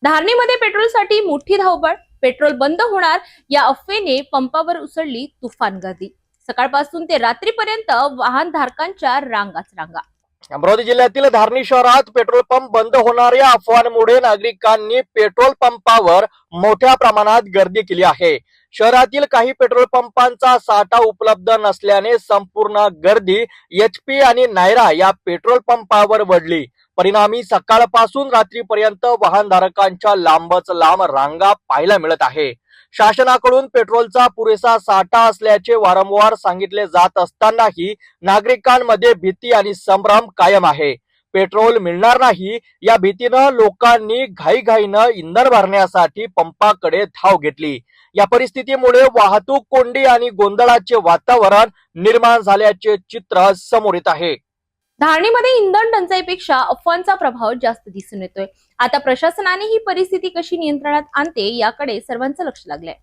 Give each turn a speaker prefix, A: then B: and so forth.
A: धारणीमध्ये पेट्रोलसाठी मोठी धावपळ, पेट्रोल बंद होणार या अफवेने पंपावर उसळली तुफान गर्दी। सकाळपासून ते रात्रीपर्यंत वाहनधारकांच्या रांगाच रांगा।
B: अमरावती जिल्ह्यातील धारणी शहरात पेट्रोल पंप बंद होणाऱ्या अफवांमुळे नागरिकांनी पेट्रोल पंपावर मोठ्या प्रमाणात गर्दी केली आहे। शहरातील काही पेट्रोल पंपांचा साठा उपलब्ध नसल्याने संपूर्ण गर्दी HP आणि नायरा या पेट्रोल पंपावर वळली। परिणामी सकाळपासून रात्रीपर्यंत वाहनधारकांच्या लांबच लांब रांगा पाहायला मिळत आहे। शासनाकडून पेट्रोलचा पुरेसा साठा असल्याचे वारंवार सांगितले जात असतानाही नागरिकांमध्ये भीती आणि संभ्रम कायम आहे। पेट्रोल मिळणार नाही या भीतीनं लोकांनी घाईघाईनं इंधन भरण्यासाठी पंपाकडे धाव घेतली। या परिस्थितीमुळे वाहतूक कोंडी आणि गोंधळाचे वातावरण निर्माण झाल्याचे चित्र समोर येत आहे।
A: धारणीमध्ये इंधन टंचाईपेक्षा अफवांचा प्रभाव जास्त दिसून येतोय। आता प्रशासनाने ही परिस्थिती कशी नियंत्रणात आणते याकडे सर्वांचं लक्ष लागलंय।